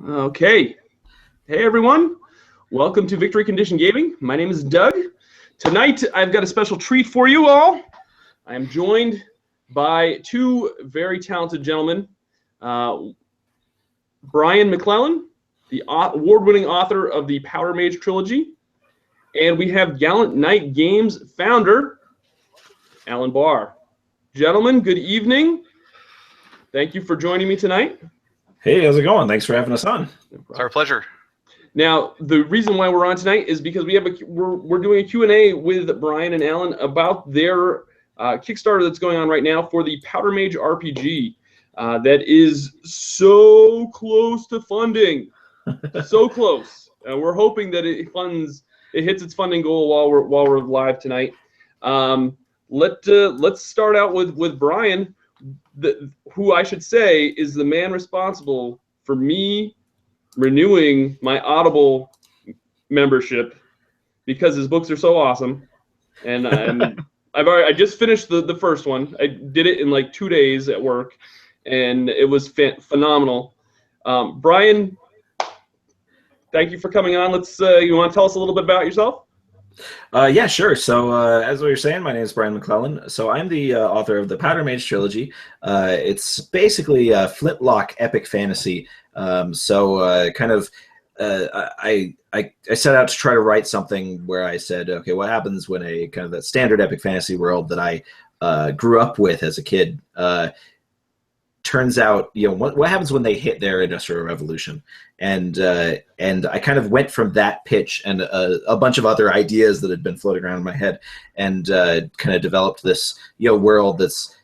Okay. Hey, everyone. Welcome to Victory Condition Gaming. My name is Doug. Tonight, I've got a special treat for you all. I am joined by two very talented gentlemen. Brian McClellan, the award-winning author of the Powder Mage Trilogy. And we have Gallant Knight Games founder, Alan Bahr. Gentlemen, good evening. Thank you for joining me tonight. Hey, how's it going? Thanks for having us on. It's our pleasure. Now, the reason why we're on tonight is because we're doing a Q&A with Brian and Alan about their Kickstarter that's going on right now for the Powder Mage RPG. That is so close to funding, so close. We're hoping that it hits its funding goal while we're live tonight. Let's start out with Brian, who I should say is the man responsible for me renewing my Audible membership because his books are so awesome. And I just finished the first one. I did it in like 2 days at work, and it was phenomenal. Brian, thank you for coming on. You want to tell us a little bit about yourself? Yeah, sure. So as we were saying, my name is Brian McClellan. So I'm the author of the Powder Mage Trilogy. It's basically a flintlock epic fantasy. I set out to try to write something where I said, okay, what happens when a kind of that standard epic fantasy world that I grew up with as a kid turns out, what happens when they hit their industrial revolution? And I kind of went from that pitch and a bunch of other ideas that had been floating around in my head, and kind of developed this world that's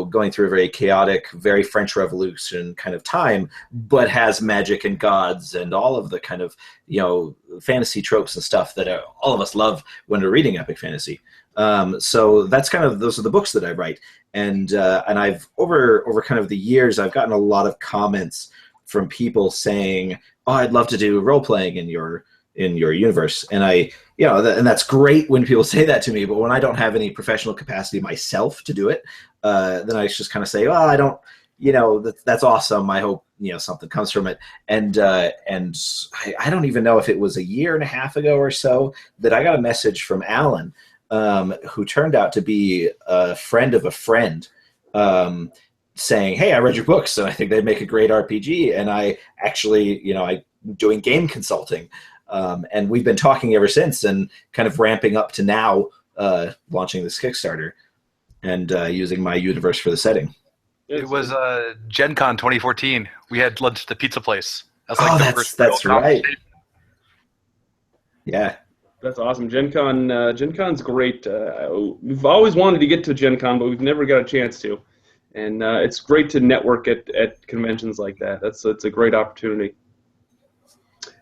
going through a very chaotic, very French Revolution kind of time, but has magic and gods and all of the kind of fantasy tropes and stuff that all of us love when we're reading epic fantasy. So that's kind of, those are the books that I write. And I've over kind of the years, I've gotten a lot of comments from people saying, "Oh, I'd love to do role playing in your universe." And and that's great when people say that to me. But when I don't have any professional capacity myself to do it, then I just kind of say, "Oh, I don't." That's awesome. I hope something comes from it. And I don't even know if it was a year and a half ago or so that I got a message from Alan, who turned out to be a friend of a friend, saying, "Hey, I read your books and I think they'd make a great RPG." And I actually, I'm doing game consulting. And we've been talking ever since, and kind of ramping up to now, launching this Kickstarter and using my universe for the setting. It was Gen Con 2014. We had lunch at the pizza place. That's right. Yeah. That's awesome. Gen Con's great. We've always wanted to get to Gen Con, but we've never got a chance to. And it's great to network at conventions like that. It's a great opportunity.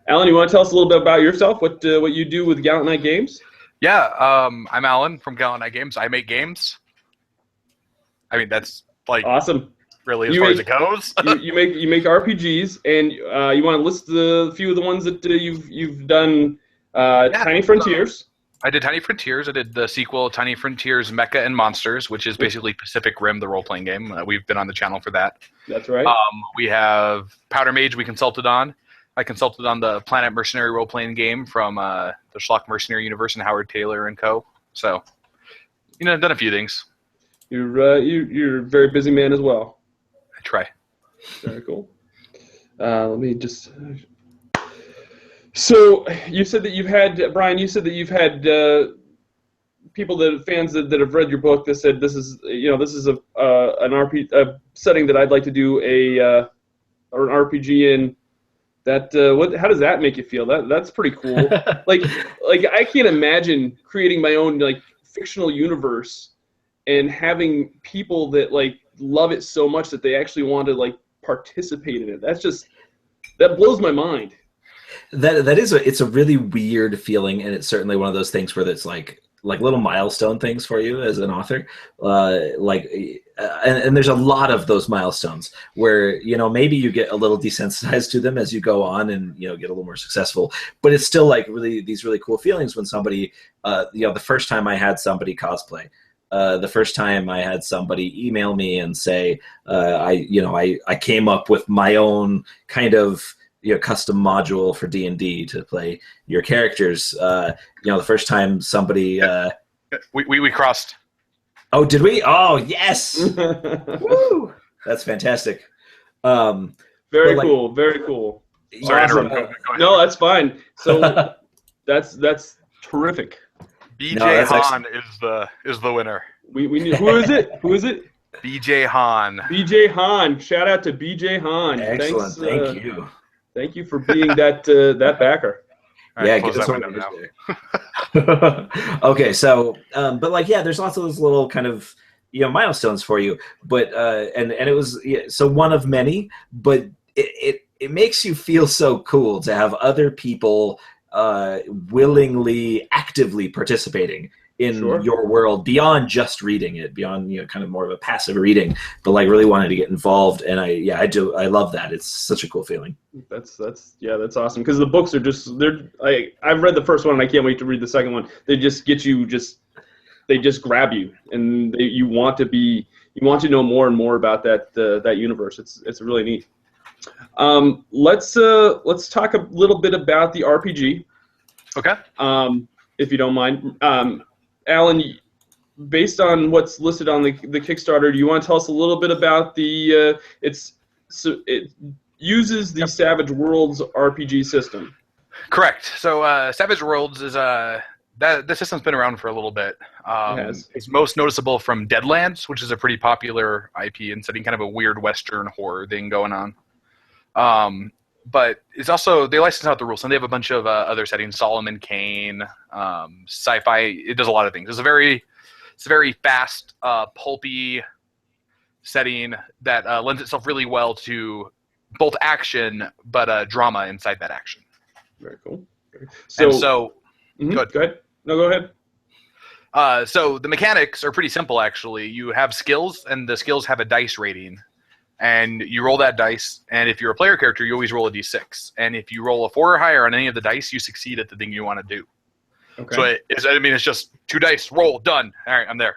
Alan, you want to tell us a little bit about yourself? What you do with Gallant Knight Games? Yeah, I'm Alan from Gallant Knight Games. I make games. I mean, that's like awesome. Really, as far as it goes. you make RPGs, and you want to list a few of the ones that you've done. Tiny Frontiers. I did Tiny Frontiers. I did the sequel, Tiny Frontiers Mecha and Monsters, which is basically Pacific Rim, the role-playing game. We've been on the channel for that. That's right. We have Powder Mage we consulted on. I consulted on the Planet Mercenary role-playing game from the Schlock Mercenary Universe and Howard Taylor and co. So, I've done a few things. You're a very busy man as well. I try. Very cool. Let me just... So you said that you've had, Brian, people fans that have read your book that said this is an RPG setting that I'd like to do an RPG in. That how does that make you feel? That's pretty cool. like I can't imagine creating my own fictional universe and having people that love it so much that they actually want to participate in it. That blows my mind. It's a really weird feeling, and it's certainly one of those things where it's like little milestone things for you as an author. And there's a lot of those milestones where maybe you get a little desensitized to them as you go on and get a little more successful, but it's still these really cool feelings when somebody the first time I had somebody cosplay, the first time I had somebody email me and say I came up with my own kind of custom module for D&D to play your characters. The first time somebody we crossed. Oh, did we? Oh, yes. Woo! That's fantastic. Very cool. Very cool. Sorry, Awesome. No, that's fine. So that's terrific. BJ Hahn is the winner. We knew, who is it? Who is it? BJ Hahn. BJ Hahn. Shout out to BJ Hahn. Excellent. Thank you. Thank you for being that backer. Yeah, get us over there. Okay, so there's lots of those little kind of milestones for you, but and it was so one of many, but it makes you feel so cool to have other people willingly, actively participating in your world beyond just reading it, beyond kind of more of a passive reading, but like really wanting to get involved. And I love that. It's such a cool feeling. That's awesome, because the books are I've read the first one and I can't wait to read the second one. They just get you they just grab you, and you want to know more and more about that universe. It's really neat. Let's talk a little bit about the RPG. Okay. If you don't mind, Alan, based on what's listed on the Kickstarter, do you want to tell us a little bit about it uses the Savage Worlds RPG system? Correct. So Savage Worlds is the system's been around for a little bit. It's most noticeable from Deadlands, which is a pretty popular IP and setting kind of a weird Western horror thing going on. But it's also, they license out the rules, and they have a bunch of other settings, Solomon Kane, sci-fi. It does a lot of things. It's a very fast, pulpy setting that lends itself really well to both action, but drama inside that action. Very cool. So go ahead. No, go ahead. So the mechanics are pretty simple, actually. You have skills, and the skills have a dice rating. And you roll that dice, and if you're a player character, you always roll a d6. And if you roll a 4 or higher on any of the dice, you succeed at the thing you want to do. Okay. So it's just 2 dice, roll, done. All right, I'm there.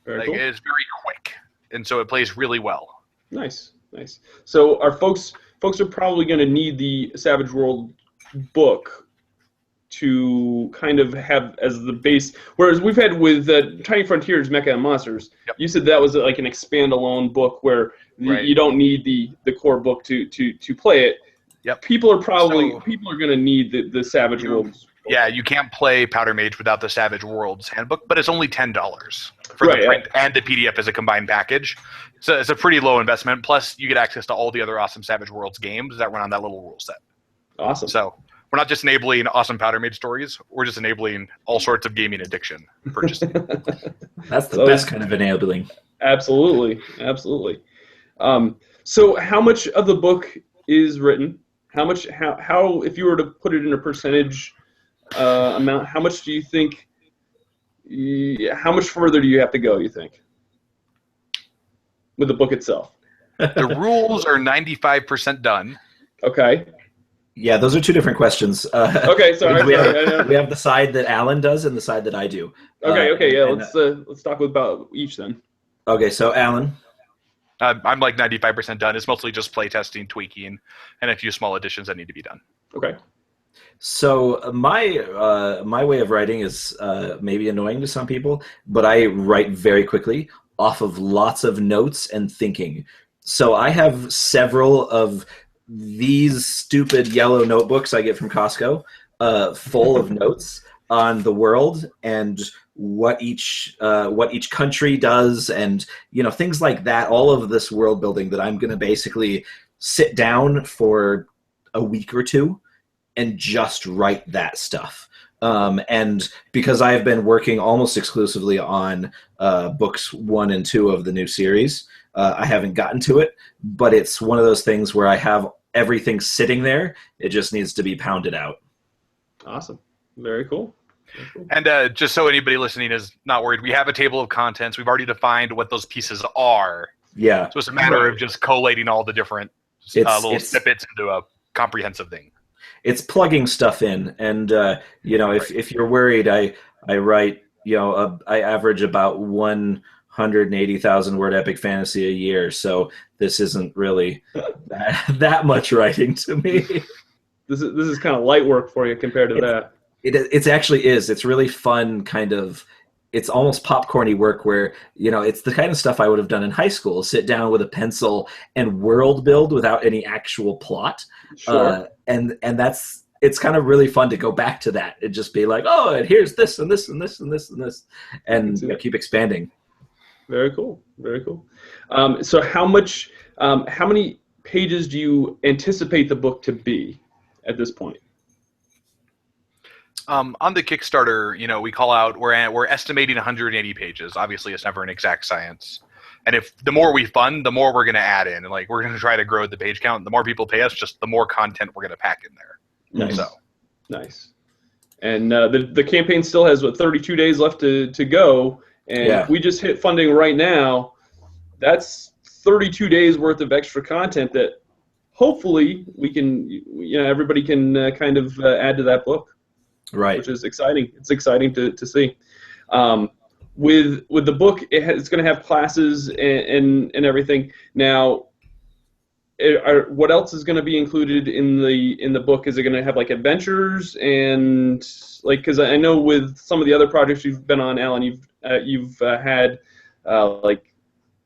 Very cool. It's very quick, and so it plays really well. Nice. So our folks are probably going to need the Savage World book to kind of have as the base, whereas we've had with Tiny Frontiers, Mecha and Monsters, you said that was like an expand-alone book where you don't need the core book to play it. Yep. People are going to need the Savage Worlds. Yeah, you can't play Powder Mage without the Savage Worlds handbook, but it's only $10 for the print and the PDF as a combined package. So it's a pretty low investment. Plus, you get access to all the other awesome Savage Worlds games that run on that little rule set. Awesome. So we're not just enabling awesome Powder Mage stories. We're just enabling all sorts of gaming addiction purchasing. That's the best kind of enabling. Absolutely. So how much of the book is written? How if you were to put it in a percentage amount, how much do you think? How much further do you have to go, you think, with the book itself? The rules are 95% done. Okay. Yeah, those are two different questions. Okay, sorry. We have the side that Alan does and the side that I do. Okay, yeah. Let's talk about each then. Okay, so Alan. I'm like 95% done. It's mostly just play testing, tweaking, and a few small additions that need to be done. Okay. So my way of writing is maybe annoying to some people, but I write very quickly off of lots of notes and thinking. So I have several of these stupid yellow notebooks I get from Costco, full of notes on the world and what each country does, and things like that. All of this world building that I'm going to basically sit down for a week or two and just write that stuff. And because I have been working almost exclusively on books 1 and 2 of the new series, I haven't gotten to it, but it's one of those things where I have everything sitting there. It just needs to be pounded out. Awesome. Very cool. And just so anybody listening is not worried, we have a table of contents. We've already defined what those pieces are. Yeah. So it's a matter of just collating all the different little snippets into a comprehensive thing. It's plugging stuff in, and if you're worried, I write. I average about 1 180,000 word epic fantasy a year, so this isn't really that much writing to me. This is kind of light work for you compared to that. It actually is. It's really fun, kind of. It's almost popcorny work where, it's the kind of stuff I would have done in high school, sit down with a pencil and world build without any actual plot. Sure. And it's kind of really fun to go back to that and just be like, oh, and here's this and this and this and this and this, and keep expanding. Very cool. Very cool. So how many pages do you anticipate the book to be at this point? On the Kickstarter, we call out we're estimating 180 pages. Obviously, it's never an exact science. And if the more we fund, the more we're going to add in. And we're going to try to grow the page count. The more people pay us, just the more content we're going to pack in there. Nice. So. Nice. And the campaign still has 32 days left to go. And if we just hit funding right now, that's 32 days worth of extra content that hopefully we can, everybody can kind of add to that book. Right. Which is exciting. It's exciting to see. With the book, it's going to have classes and everything. Now, what else is going to be included in the book? Is it going to have like adventures and because I know with some of the other projects you've been on, Alan, you've had like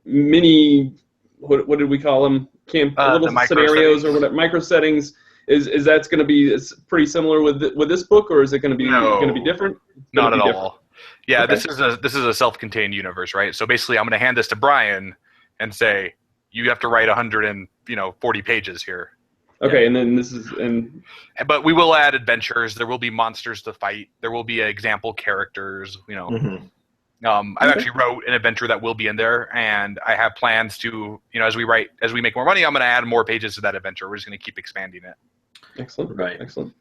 mini what did we call them? Little scenarios or whatever, micro settings. Is that's going to be pretty similar with this book, or is it going to be different? Not at all. Yeah, okay. This is a self-contained universe, right? So basically, I'm going to hand this to Bryan and say, you have to write 140 pages here. Okay, and then but we will add adventures. There will be monsters to fight. There will be example characters. Mm-hmm. I actually wrote an adventure that will be in there, and I have plans to, as we make more money, I'm going to add more pages to that adventure. We're just going to keep expanding it. Excellent. Right. Excellent.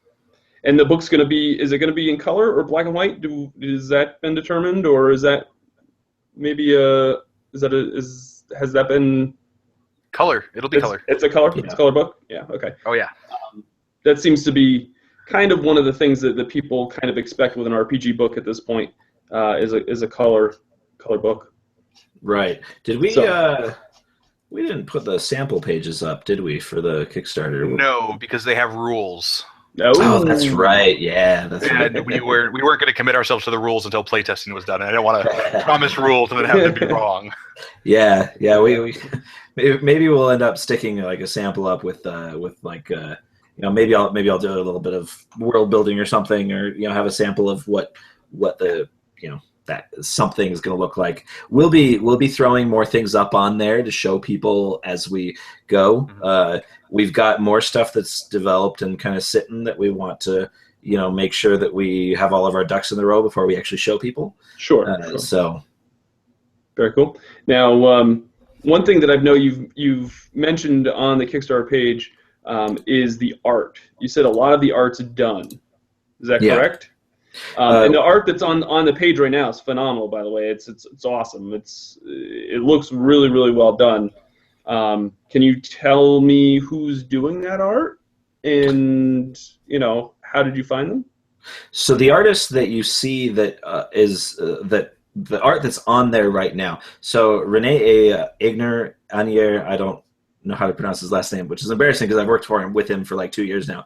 And the book's going to be, is it going to be in color or black and white? Has that been determined, or is that maybe has that been? Color. It'll be color. It's a color. Yeah. It's a color book. Yeah. Okay. Oh yeah. That seems to be kind of one of the things that people kind of expect with an RPG book at this point. Is a color book. Right. Did we we didn't put the sample pages up, did we, for the Kickstarter? No, because they have rules. Oh, that's right. Yeah, that's right. And we weren't going to commit ourselves to the rules until playtesting was done. And I don't want to promise rules and then have them be wrong. Yeah. We maybe we'll end up sticking like a sample up with like maybe I'll do a little bit of world building or something, or have a sample of what the that something is going to look like. We'll be throwing more things up on there to show people as we go. Mm-hmm. We've got more stuff that's developed and kind of sitting that we want to make sure that we have all of our ducks in the row before we actually show people. Sure. So very cool. Now, one thing that I know you've mentioned on the Kickstarter page is the art. You said a lot of the art's done. Is that correct? And the art that's on the page right now is phenomenal, by the way. It's awesome. It looks really, really well done. Can you tell me who's doing that art, and how did you find them? So the artist that you see that is that the art that's on there right now. So Rene Igner Anier, I don't know how to pronounce his last name, which is embarrassing because I've worked with him for like 2 years now.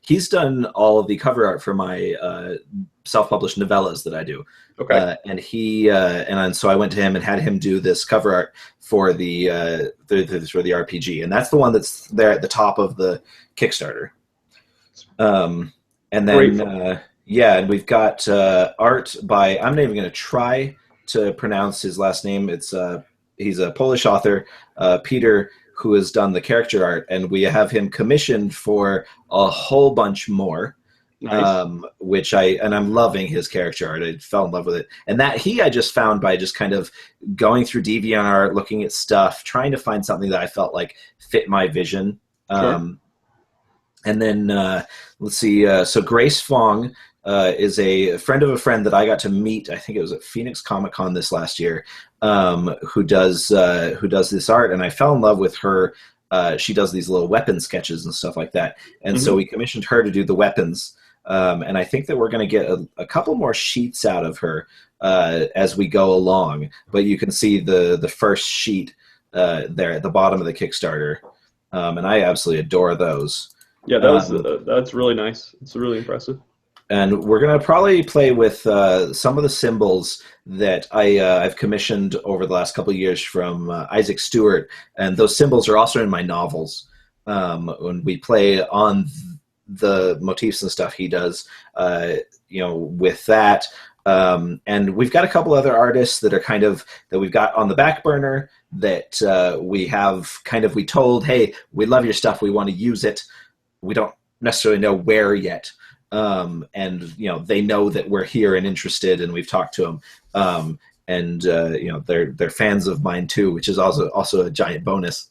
He's done all of the cover art for my self-published novellas that I do. Okay. And so I went to him and had him do this cover art for the RPG, and that's the one that's there at the top of the Kickstarter. And then and we've got art by, I'm not even going to try to pronounce his last name. He's a Polish author, Peter, who has done the character art, and we have him commissioned for a whole bunch more. Nice. I'm loving his character art. I fell in love with it, and that I just found by just kind of going through DeviantArt, looking at stuff, trying to find something that I felt like fit my vision. Sure. And then let's see. So Grace Fong is a friend of a friend that I got to meet. I think it was at Phoenix Comic Con this last year. Who does this art, and I fell in love with her. She does these little weapon sketches and stuff like that, and so we commissioned her to do the weapons. And I think that we're going to get a couple more sheets out of her as we go along. But you can see the first sheet there at the bottom of the Kickstarter, and I absolutely adore those. Yeah, that's really nice. It's really impressive. And we're going to probably play with some of the symbols that I've commissioned over the last couple of years from Isaac Stewart. And those symbols are also in my novels. When we play on the motifs and stuff he does, with that. And we've got a couple other artists that are that we've got on the back burner that we told, hey, we love your stuff. We want to use it. We don't necessarily know where yet. And they know that we're here and interested, and we've talked to them. They're fans of mine too, which is also a giant bonus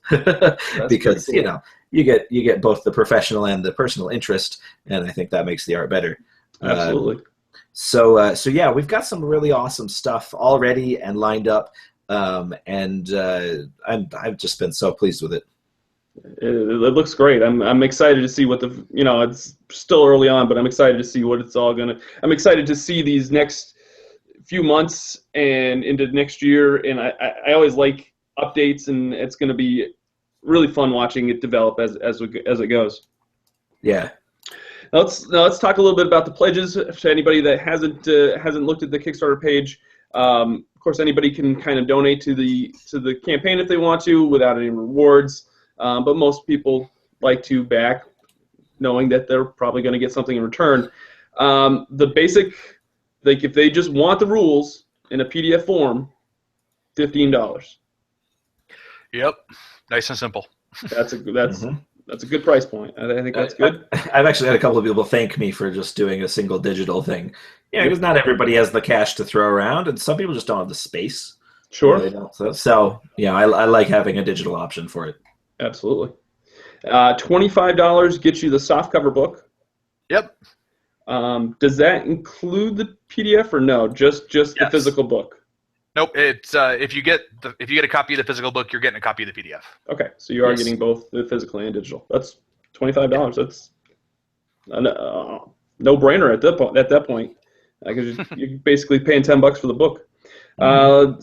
because cool. You get both the professional and the personal interest, and I think that makes the art better. Absolutely. So yeah, we've got some really awesome stuff already and lined up, and I've just been so pleased with it. It looks great. I'm excited to see what it's still early on, but I'm excited to see what it's all I'm excited to see these next few months and into next year. And I always like updates, and it's going to be really fun watching it develop as it goes. Yeah. Now let's talk a little bit about the pledges. To anybody that hasn't looked at the Kickstarter page, of course, anybody can kind of donate to the campaign if they want to without any rewards. But most people like to back knowing that they're probably going to get something in return. The basic, if they just want the rules in a PDF form, $15. Yep, nice and simple. That's a good price point. I think that's good. I've actually had a couple of people thank me for just doing a single digital thing. Yeah, because not everybody has the cash to throw around, and some people just don't have the space. Sure. So yeah, I like having a digital option for it. Absolutely. $25 gets you the softcover book. Yep. Does that include the PDF or no? Just yes. The physical book. Nope. It's if you get a copy of the physical book, you're getting a copy of the PDF. Okay, so you are getting both the physical and digital. That's $25. That's a no-brainer at that point. Because you're basically paying $10 for the book. You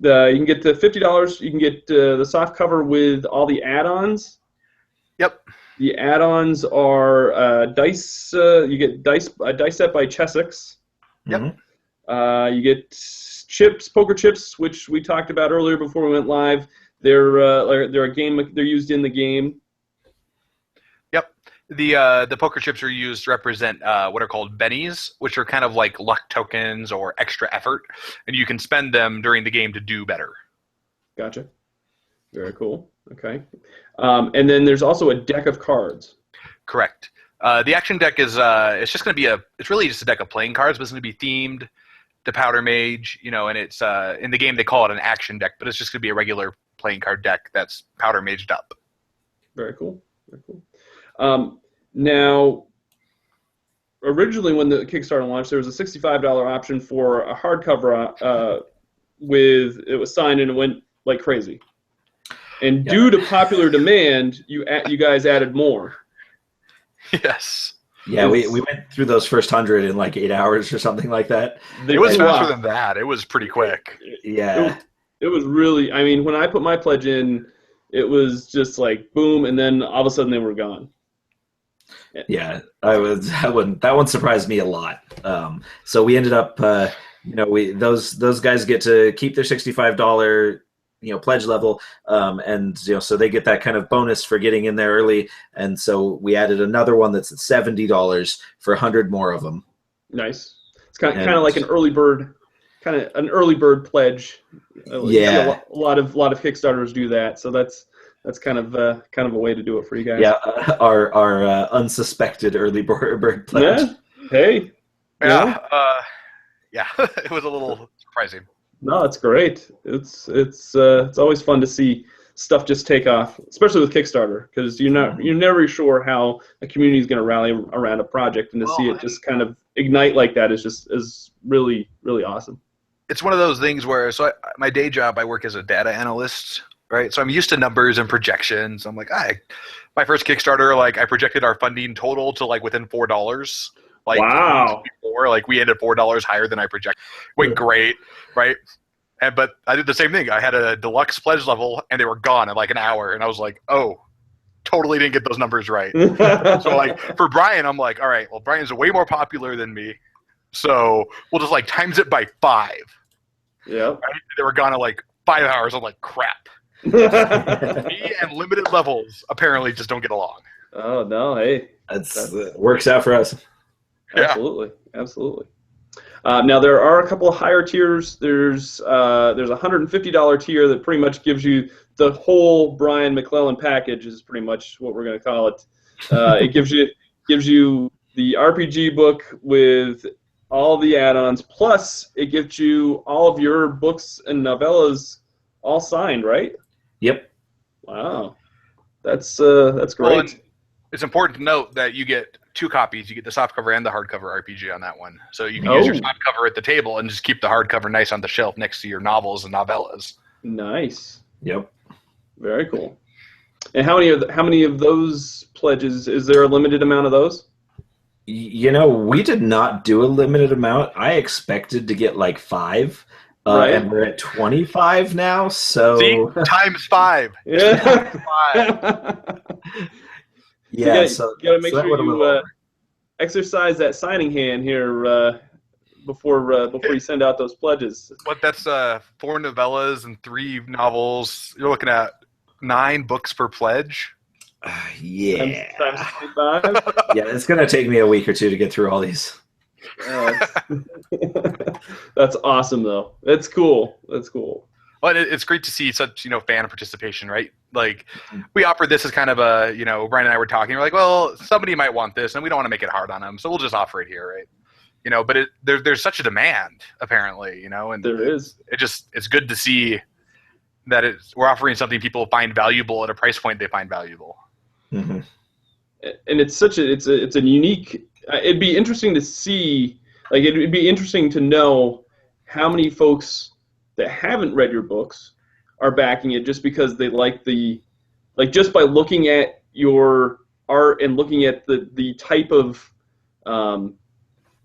can get the $50. You can get the soft cover with all the add-ons. Yep. The add-ons are dice. You get a dice set by Chessex. Yep. You get chips, poker chips, which we talked about earlier before we went live. They're a game. They're used in the game. Yep. The poker chips are used to represent what are called bennies, which are kind of like luck tokens or extra effort, and you can spend them during the game to do better. Gotcha. Very cool. Okay. And then there's also a deck of cards. Correct. The action deck is it's just going to be it's really just a deck of playing cards, but it's going to be themed to Powder Mage, and it's in the game they call it an action deck, but it's just going to be a regular playing card deck that's Powder Maged up. Very cool. Very cool. Now, originally when the Kickstarter launched, there was a $65 option for a hardcover it was signed and it went like crazy. And due to popular demand, you guys added more. Yes. Yeah, we went through those first 100 in like 8 hours or something like that. It was faster than that. It was pretty quick. Yeah. It was really, when I put my pledge in, it was just like boom, and then all of a sudden they were gone. Yeah, that one surprised me a lot. So we ended up, those guys get to keep their $65 pledge level, and so they get that kind of bonus for getting in there early, and so we added another one that's at $70 for 100 more of them. Nice. It's kind of like an early bird pledge. Yeah, a lot of Kickstarters do that, so that's kind of a way to do it for you guys. Yeah, our unsuspected early bird pledge. Yeah. Hey. Yeah. It was a little surprising. No, it's great. It's always fun to see stuff just take off, especially with Kickstarter, because you're never sure how a community is going to rally around a project, and to see it just kind of ignite like that is really, really awesome. It's one of those things where my day job, I work as a data analyst, right? So I'm used to numbers and projections. I'm like, my first Kickstarter, I projected our funding total to within $4. Like, wow. Before, like we ended $4 higher than I projected. Went great, right? But I did the same thing. I had a deluxe pledge level, and they were gone in like an hour. And I was like, oh, totally didn't get those numbers right. So like for Bryan, I'm like, all right, well, Bryan's way more popular than me. So we'll just like times it by 5. Yeah. Right? They were gone in like 5 hours. I'm like, crap. Me and limited levels apparently just don't get along. Oh, no. Hey. That's works out for us. Absolutely. Yeah. Absolutely. Now there are a couple of higher tiers. There's a $150 tier that pretty much gives you the whole Brian McClellan package. Is pretty much what we're going to call it. It gives you the RPG book with all the add-ons, plus it gives you all of your books and novellas all signed, right? Yep. Wow, that's great. Well, it's important to note that you get 2 copies. You get the softcover and the hardcover RPG on that one. So you can use your softcover at the table and just keep the hardcover nice on the shelf next to your novels and novellas. Nice. Yep. Very cool. And how many of those pledges? Is there a limited amount of those? You know, we did not do a limited amount. I expected to get like 5. Right. And we're at 25 now, so... See? Times 5. Yeah. Times 5. Yeah, you gotta make sure you exercise that signing hand here before you send out those pledges. What? That's 4 novellas and 3 novels. You're looking at 9 books per pledge. Yeah. Times 25. Yeah, it's gonna take me a week or 2 to get through all these. That's awesome, though. That's cool. That's cool. Well, it's great to see such fan participation, right? Like we offered this as kind of a Brian and I were talking. We're like, well, somebody might want this, and we don't want to make it hard on them, so we'll just offer it here, right? But there's such a demand apparently, and there is. It's good to see that we're offering something people find valuable at a price point they find valuable. Mm-hmm. And it's a unique. It'd be interesting to see. Like it'd be interesting to know how many folks that haven't read your books are backing it just because they like just by looking at your art and looking at the type of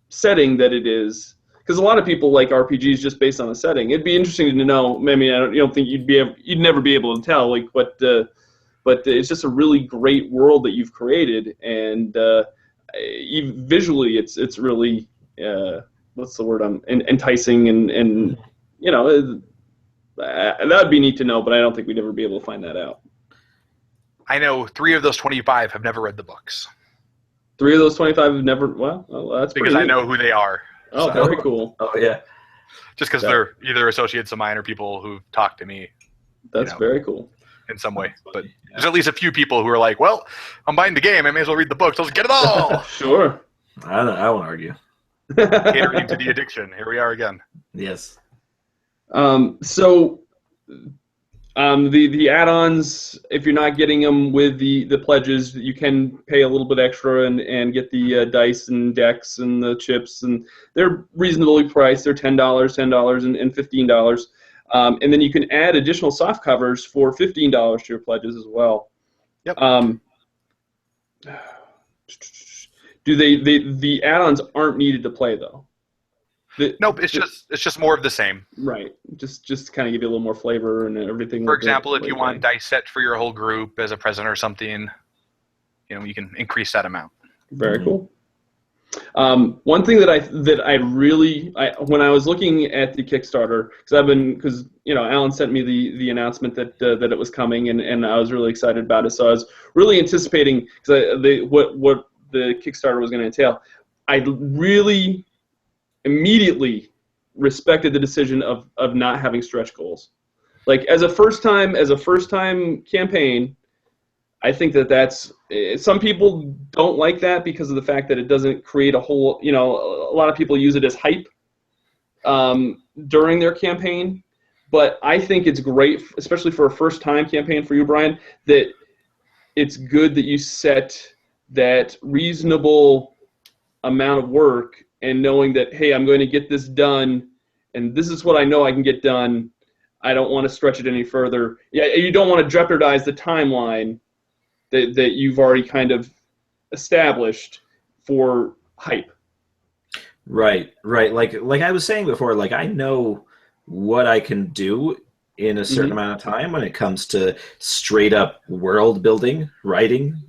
setting that it is. Because a lot of people like RPGs just based on the setting. It'd be interesting to know. I mean, I don't think you'd never be able to tell. But it's just a really great world that you've created, and even visually, it's really what's the word? Enticing, and that'd be neat to know. But I don't think we'd ever be able to find that out. I know 3 of those 25 have never read the books. 3 of those 25 have never. Well, that's because I know who they are. Oh, so. Very cool. Oh, yeah. Just because they're either associates of mine or people who've talked to me. That's very cool. In some way. But there's at least a few people who are like, well, I'm buying the game. I may as well read the books. Let's get it all. Sure. I won't argue. Catering to the addiction. Here we are again. Yes. So the add-ons, if you're not getting them with the pledges, you can pay a little bit extra and get the dice and decks and the chips, and they're reasonably priced. They're $10 and $15. And then you can add additional soft covers for $15 to your pledges as well. Yep. The add-ons aren't needed to play though? Nope, it's just more of the same. Right. Just kind of give you a little more flavor and everything. For example, if you want dice set for your whole group as a present or something, you can increase that amount. Very cool. One thing that I really when I was looking at the Kickstarter, because Alan sent me the announcement that it was coming, and I was really excited about it. So I was really anticipating what the Kickstarter was going to entail. I really immediately respected the decision of not having stretch goals. Like as a first time campaign, I think that's some people don't like that because of the fact that it doesn't create a whole, a lot of people use it as hype during their campaign. But I think it's great, especially for a first time campaign for you, Brian, that it's good that you set that reasonable amount of work and knowing that, hey, I'm going to get this done and this is what I know I can get done. I don't want to stretch it any further. Yeah, you don't want to jeopardize the timeline that you've already kind of established for hype. Right, right. Like I was saying before, like I know what I can do in a certain Hmm. amount of time when it comes to straight up world building, writing.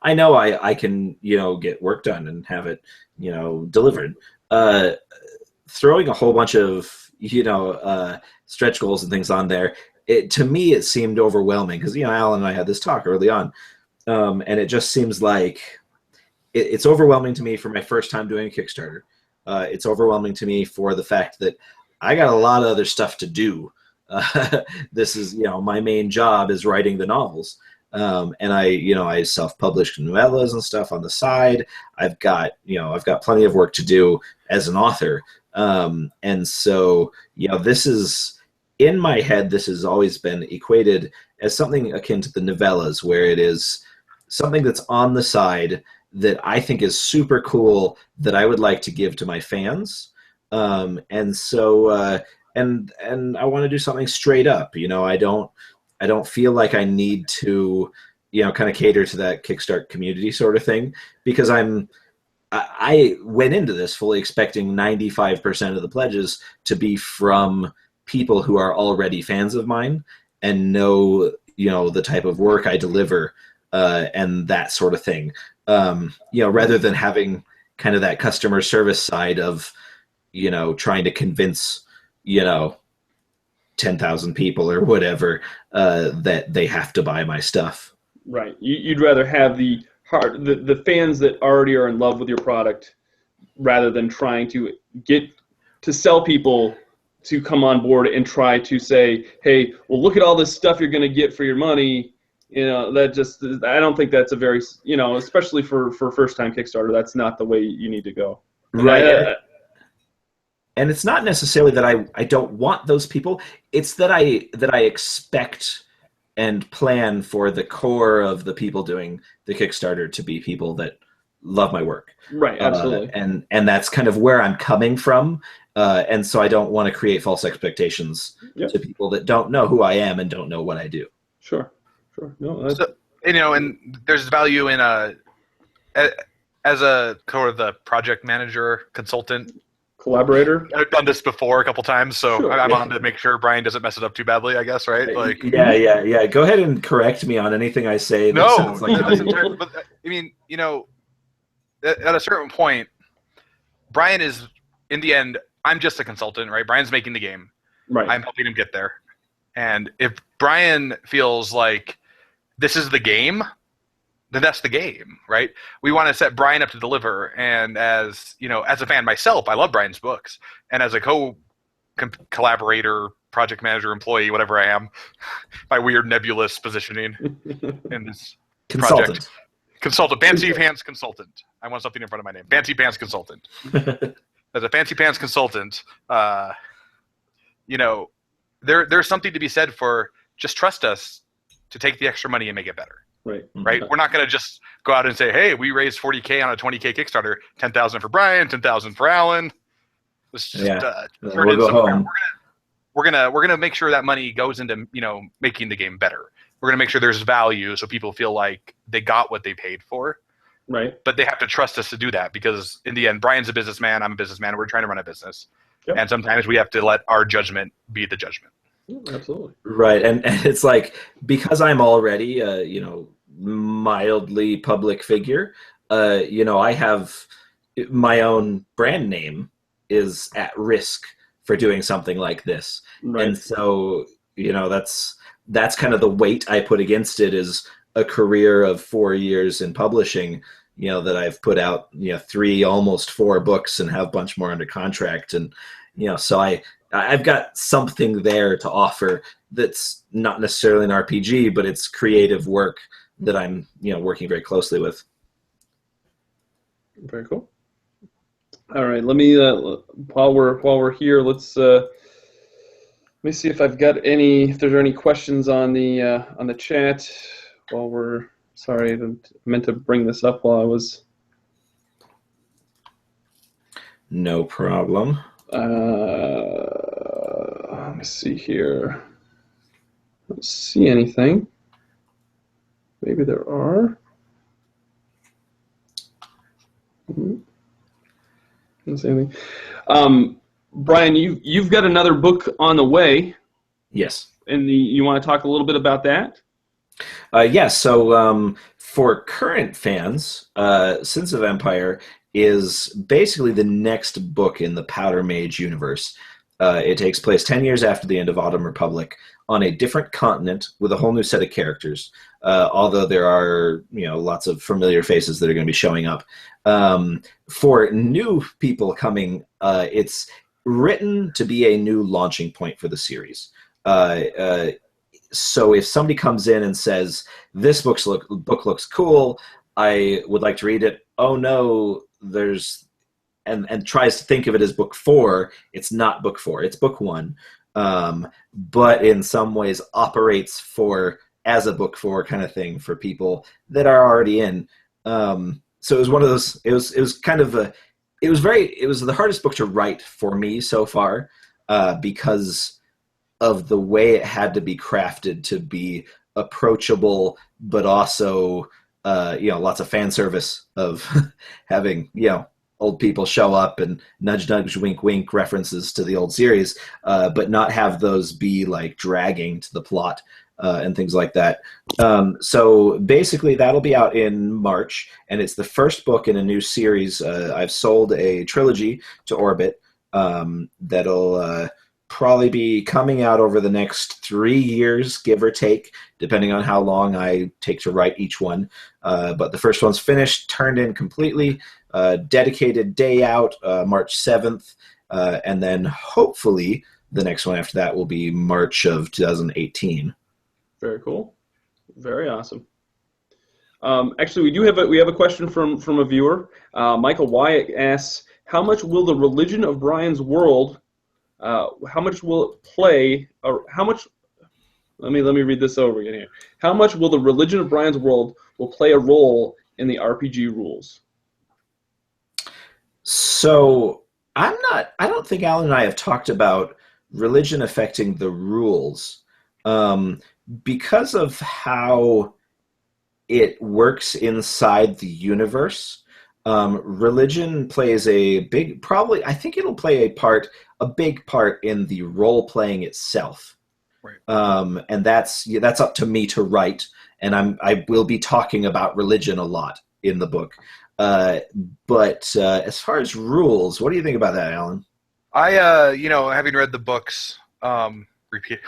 I know I can, get work done and have it, delivered. Uh, Throwing a whole bunch of, stretch goals and things on there, to me it seemed overwhelming because Alan and I had this talk early on, and it just seems like it's overwhelming to me for my first time doing a Kickstarter. It's overwhelming to me for the fact that I got a lot of other stuff to do. This is, my main job is writing the novels. And I self-publish novellas and stuff on the side. I've got plenty of work to do as an author. And so, this is, in my head, this has always been equated as something akin to the novellas, where it is something that's on the side that I think is super cool that I would like to give to my fans. And so, and I want to do something straight up. I don't feel like I need to, kind of cater to that Kickstart community sort of thing, because I went into this fully expecting 95% of the pledges to be from people who are already fans of mine and know, the type of work I deliver, and that sort of thing. Rather than having kind of that customer service side of, trying to convince, 10,000 people or whatever, that they have to buy my stuff. Right. You'd rather have the fans that already are in love with your product, rather than trying to get to sell people to come on board and try to say, hey, well, look at all this stuff you're going to get for your money. That just, I don't think that's a very, especially for first time Kickstarter, that's not the way you need to go. Right. And it's not necessarily that I don't want those people. It's that I expect and plan for the core of the people doing the Kickstarter to be people that love my work. Right, absolutely. And that's kind of where I'm coming from. And so I don't want to create false expectations to people that don't know who I am and don't know what I do. Sure. No, so, and there's value in as a sort of the project manager, consultant, collaborator. I've done this before a couple times, so Sure, I'm on to make sure Brian doesn't mess it up too badly, I guess, right? Like, yeah. Go ahead and correct me on anything I say. No, but I mean, at a certain point, Brian is, in the end, I'm just a consultant, right? Brian's making the game. Right. I'm helping him get there. And if Brian feels like this is the game, then that's the game, right? We want to set Brian up to deliver. And as a fan myself, I love Brian's books. And as a collaborator, project manager, employee, whatever I am, my weird nebulous positioning in this project. Consultant, fancy pants consultant. I want something in front of my name. Fancy pants consultant. As a fancy pants consultant, there's something to be said for just trust us to take the extra money and make it better. Right. Right. We're not going to just go out and say, "Hey, we raised $40K on a $20K Kickstarter, 10,000 for Brian, 10,000 for Alan." Let's just turn it somewhere. We're gonna make sure that money goes into making the game better. We're gonna make sure there's value, so people feel like they got what they paid for. Right. But they have to trust us to do that, because in the end, Brian's a businessman. I'm a businessman. We're trying to run a business, and sometimes we have to let our judgment be the judgment. Absolutely. Right. And it's like, because I'm already a, mildly public figure, I have my own brand name is at risk for doing something like this. Right. And so, that's kind of the weight I put against it, is a career of 4 years in publishing, that I've put out, 3, almost 4 books and have a bunch more under contract. And, so I've got something there to offer that's not necessarily an RPG, but it's creative work that I'm, working very closely with. Very cool. All right, let me while we're here, let me see if I've got if there's any questions on the chat. Sorry, I meant to bring this up while I was. No problem. Let me see here. I don't see anything. Maybe there are. Didn't say anything. Bryan, you've got another book on the way. Yes. And you want to talk a little bit about that? Yes. So for current fans, Sins of Empire is basically the next book in the Powder Mage universe. It takes place 10 years after the end of Autumn Republic on a different continent with a whole new set of characters, although there are lots of familiar faces that are going to be showing up. For new people coming, it's written to be a new launching point for the series. So if somebody comes in and says, this book looks cool, I would like to read it, oh no, and tries to think of it as book 4, it's not book 4, it's book 1. But in some ways operates as a book 4 kind of thing for people that are already in. So it was one of those, it was the hardest book to write for me so far, because of the way it had to be crafted to be approachable, but also, lots of fan service of having, old people show up and nudge, nudge, wink, wink references to the old series, but not have those be like dragging to the plot and things like that. So basically that'll be out in March, and it's the first book in a new series. I've sold a trilogy to Orbit that'll probably be coming out over the next 3 years, give or take, depending on how long I take to write each one. But the first one's finished, turned in completely, dedicated day out, March 7th, and then hopefully the next one after that will be March of 2018. Very cool. Very awesome. Actually, we have a question from a viewer. Michael Wyatt asks, how much will the religion of Bryan's world how much will it play, or how much, let me read this over again here. How much will the religion of Bryan's world will play a role in the RPG rules? So I don't think Alan and I have talked about religion affecting the rules, because of how it works inside the universe. Religion plays I think it'll play a big part in the role playing itself. Right. And that's up to me to write, and I will be talking about religion a lot in the book. But as far as rules, what do you think about that, Alan? I having read the books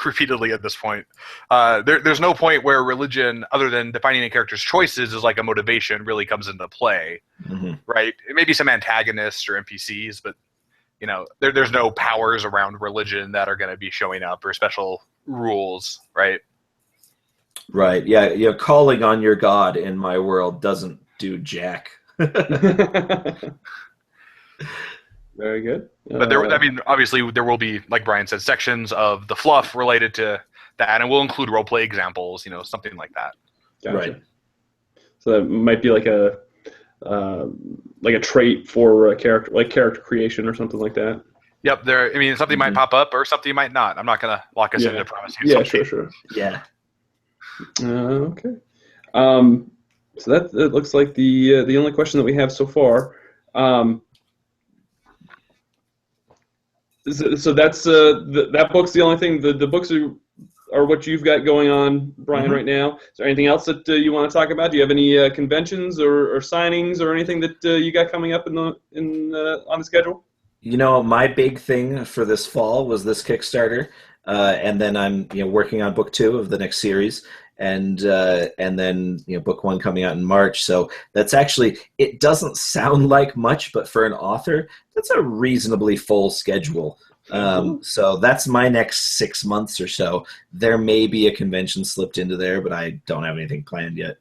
repeatedly at this point, there's no point where religion, other than defining a character's choices as like a motivation, really comes into play. Mm-hmm. Right? It may be some antagonists or NPCs, but there's no powers around religion that are going to be showing up, or special rules, right? Right. Yeah. Calling on your god in my world doesn't do jack. Very good. But obviously there will be, like Bryan said, sections of the fluff related to that, and we'll include roleplay examples, something like that. Gotcha. Right. So that might be like a trait for a character, like character creation or something like that. Yep. Something might pop up or something might not. I'm not going to lock us into promise you something. Yeah, sure. Yeah. Okay. So that looks like the only question that we have so far. So that's that book's the only thing. The books are what you've got going on, Bryan, right now. Is there anything else that you want to talk about? Do you have any conventions or signings or anything that you got coming up on the schedule? My big thing for this fall was this Kickstarter, and then I'm working on book 2 of the next series, and then book 1 coming out in March. So that's actually, it doesn't sound like much, but for an author, that's a reasonably full schedule. So that's my next 6 months or so. There may be a convention slipped into there, but I don't have anything planned yet.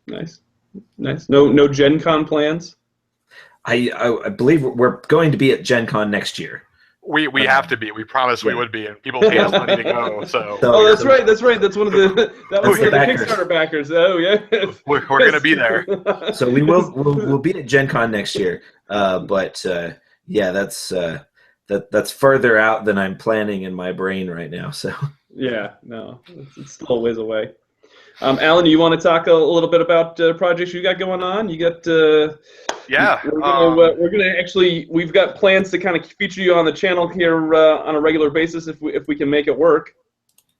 Nice. No Gen Con plans? I believe we're going to be at Gen Con next year. We have to be. We promised we would be, and people pay us money to go. So. Oh, that's right. That's one of the Kickstarter backers. Oh, yeah. We're going to be there. So we'll be at Gen Con next year. But that's further out than I'm planning in my brain right now. So. Yeah, no, it's still a ways away. Alan, you want to talk a little bit about projects you got going on? You got Yeah. We're gonna actually, we've got plans to kind of feature you on the channel here on a regular basis if we can make it work.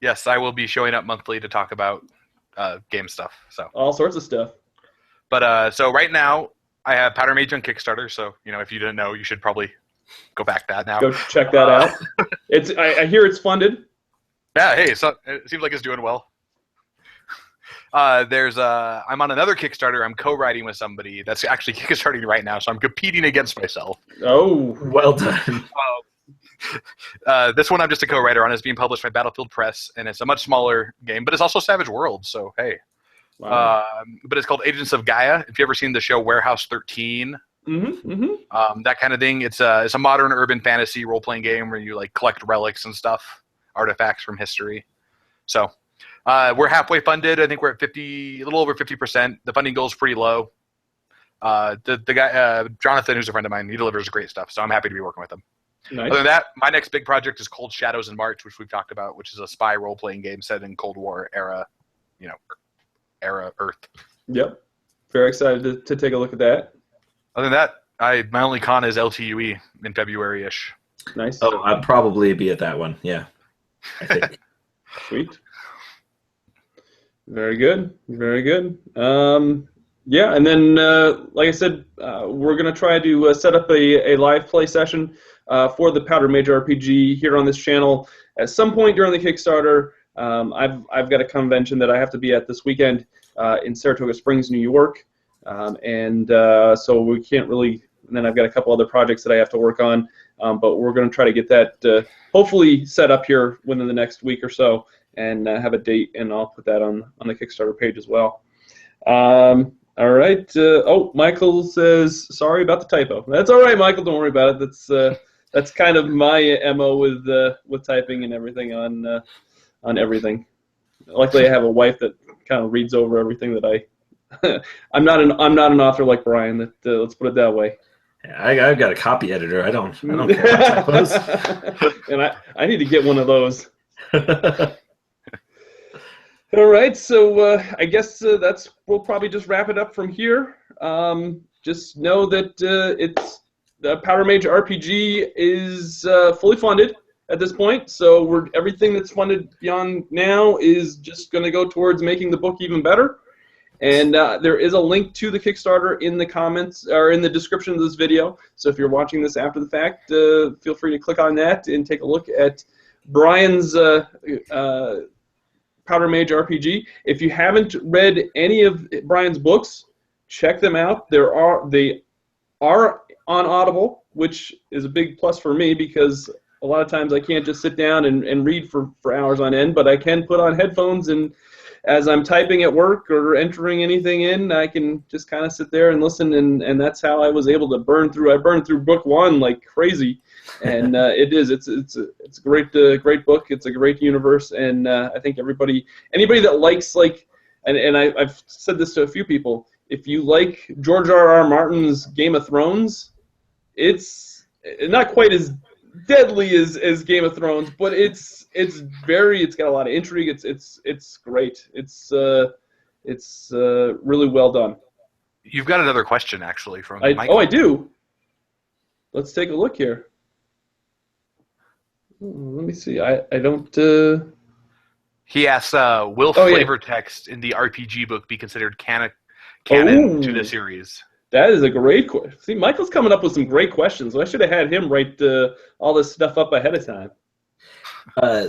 Yes, I will be showing up monthly to talk about game stuff. So all sorts of stuff. But so right now I have Powder Mage on Kickstarter. So if you didn't know, you should probably go back that now. Go check that out. I hear it's funded. Yeah. Hey, so it seems like it's doing well. I'm on another Kickstarter. I'm co-writing with somebody that's actually kickstarting right now, so I'm competing against myself. Oh, well done. This one I'm just a co-writer on. It's being published by Battlefield Press, and it's a much smaller game, but it's also Savage Worlds, so hey. Wow. But it's called Agents of Gaia. If you ever seen the show Warehouse 13, that kind of thing, it's a modern urban fantasy role-playing game where you collect relics and stuff, artifacts from history. So we're halfway funded. I think we're at a little over 50%. The funding goal is pretty low. The guy, Jonathan, who's a friend of mine, he delivers great stuff, so I'm happy to be working with him. Nice. Other than that, my next big project is Cold Shadows in March, which we've talked about, which is a spy role-playing game set in Cold War era, era Earth. Yep. Very excited to take a look at that. Other than that, my only con is LTUE in February-ish. Nice. Oh, I'd probably be at that one. Yeah. I think. Sweet. Very good. Very good. Yeah, and then, like I said, we're going to try to set up a live play session for the Powder Mage RPG here on this channel at some point during the Kickstarter. I've got a convention that I have to be at this weekend in Saratoga Springs, New York, and so we can't really. And then I've got a couple other projects that I have to work on, but we're going to try to get that hopefully set up here within the next week or so, and have a date, and I'll put that on the Kickstarter page as well. All right. Michael says sorry about the typo. That's all right, Michael. Don't worry about it. That's kind of my MO with typing and everything on everything. Luckily, I have a wife that kind of reads over everything that I. I'm not an author like Brian. Let's put it that way. Yeah, I've got a copy editor. I don't care about typos. And I need to get one of those. All right, so I guess we'll probably just wrap it up from here. Just know that it's the Powder Mage RPG is fully funded at this point, so everything that's funded beyond now is just going to go towards making the book even better. And there is a link to the Kickstarter in the comments or in the description of this video. So if you're watching this after the fact, feel free to click on that and take a look at Brian's Powder Mage RPG. If you haven't read any of Brian's books, check them out. They are on Audible, which is a big plus for me because a lot of times I can't just sit down and read for hours on end, but I can put on headphones, and as I'm typing at work or entering anything in, I can just kind of sit there and listen, and that's how I was able to burn through. I burned through book one like crazy, and it's a great book. It's a great universe, and I think anybody that likes and I've said this to a few people, if you like George R.R. Martin's Game of Thrones, it's not quite as deadly as Game of Thrones, but it's got a lot of intrigue. It's great. It's really well done. You've got another question actually from Mike. Oh, I do. Let's take a look here. Let me see. I don't. He asks, will flavor text in the RPG book be considered canon to the series? That is a great question. See, Michael's coming up with some great questions. I should have had him write all this stuff up ahead of time.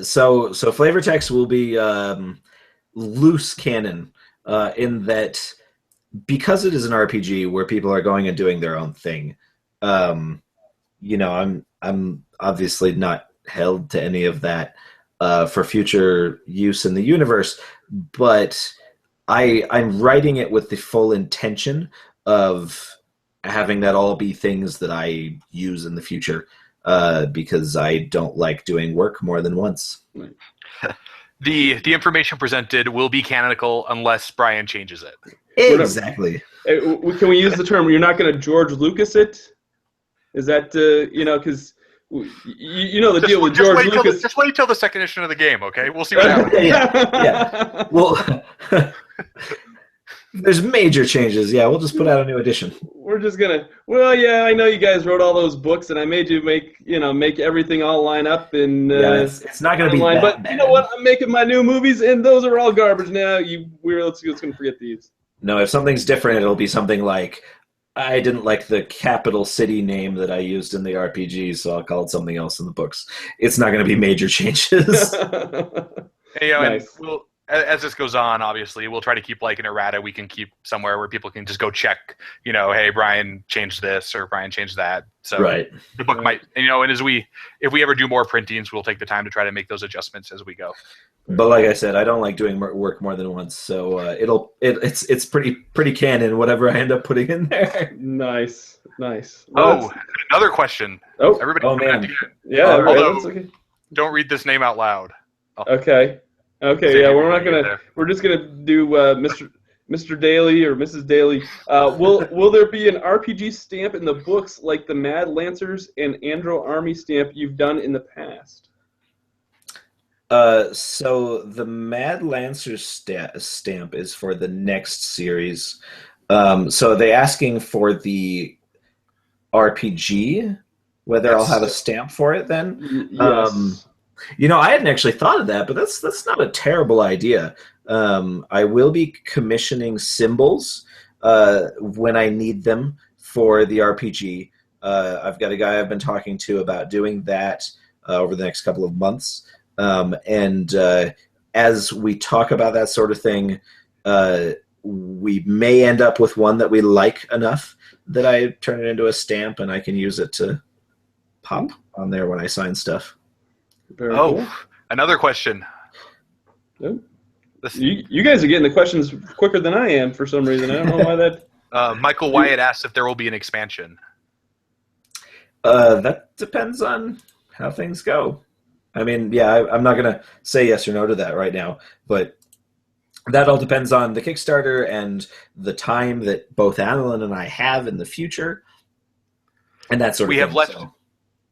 So flavor text will be loose canon in that because it is an RPG where people are going and doing their own thing. I'm obviously not held to any of that for future use in the universe, but I'm writing it with the full intention of having that all be things that I use in the future, because I don't like doing work more than once. The information presented will be canonical unless Brian changes it. Exactly. Can we use the term, you're not going to George Lucas it? Is that, because the deal with George Lucas. Just wait till the second issue of the game, okay? We'll see what happens. Yeah. Well, There's major changes. Yeah, we'll just put out a new edition. We're just gonna. Well, yeah, I know you guys wrote all those books, and I made you make everything all line up. And yeah, it's not gonna be that but bad. You know what? I'm making my new movies, and those are all garbage now. Let's gonna forget these. No, if something's different, it'll be something like, I didn't like the capital city name that I used in the RPG, so I'll call it something else in the books. It's not going to be major changes. Hey, Nice. and as this goes on, obviously, we'll try to keep like an errata we can keep somewhere where people can just go check, hey, Brian changed this or Brian changed that. So Right. the book might, and if we ever do more printings, we'll take the time to try to make those adjustments as we go. But like I said, I don't like doing work more than once, so it's pretty canon, whatever I end up putting in there. Nice. Well, another question. Oh, Everybody, man. yeah. although- That's okay. don't read this name out loud. Okay. Say Yeah, it we're not when we get gonna. there. We're just gonna do Mr. Daly or Mrs. Daly. Will there be an RPG stamp in the books like the Mad Lancers and Andro Army stamp you've done in the past? So the Mad Lancer stamp is for the next series. So they asking for the RPG, whether I'll have a stamp for it then. Yes. I hadn't actually thought of that, but that's not a terrible idea. I will be commissioning symbols when I need them for the RPG. I've got a guy I've been talking to about doing that over the next couple of months. And as we talk about that sort of thing, we may end up with one that we like enough that I turn it into a stamp and I can use it to pop on there when I sign stuff. Very cool. Another question. Yep. You guys are getting the questions quicker than I am for some reason. I don't know why that. Michael Wyatt asks if there will be an expansion. That depends on how things go. I mean, yeah, I'm not going to say yes or no to that right now, but that all depends on the Kickstarter and the time that both Alan and I have in the future, and that sort of thing.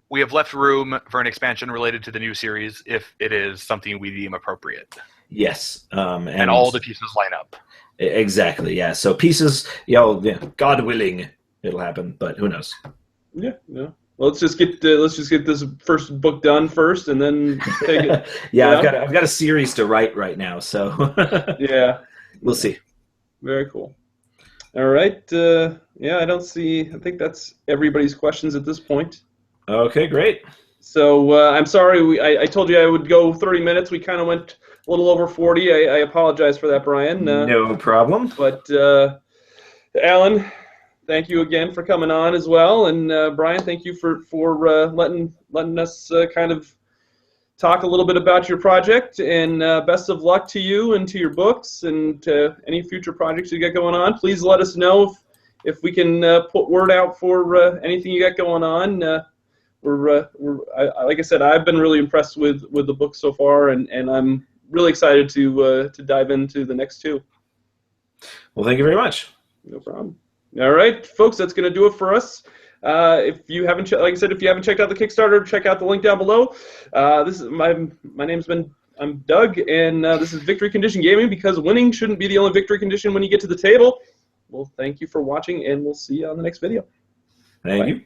We have left room for an expansion related to the new series if it is something we deem appropriate. Yes, and all the pieces line up. Exactly. Yeah. So pieces, God willing, it'll happen, but who knows? Yeah. No. Well, let's just get this first book done first, and then take it. Yeah, I've got a series to write right now, so yeah, we'll see. Very cool. All right. I don't see. I think that's everybody's questions at this point. Okay, great. So I'm sorry. I told you I would go 30 minutes. We kind of went a little over 40. I apologize for that, Brian. No problem. But Alan, thank you again for coming on as well, and Brian, thank you for letting us kind of talk a little bit about your project. And best of luck to you and to your books and to any future projects you got going on. Please let us know if we can put word out for anything you got going on. Like I said, I've been really impressed with the book so far, and I'm really excited to dive into the next two. Well, thank you very much. No problem. All right, folks, that's going to do it for us. If you haven't, like I said, if you haven't checked out the Kickstarter, check out the link down below. This is my name's I'm Doug, and this is Victory Condition Gaming, because winning shouldn't be the only victory condition when you get to the table. Well, thank you for watching, and we'll see you on the next video. Thank you.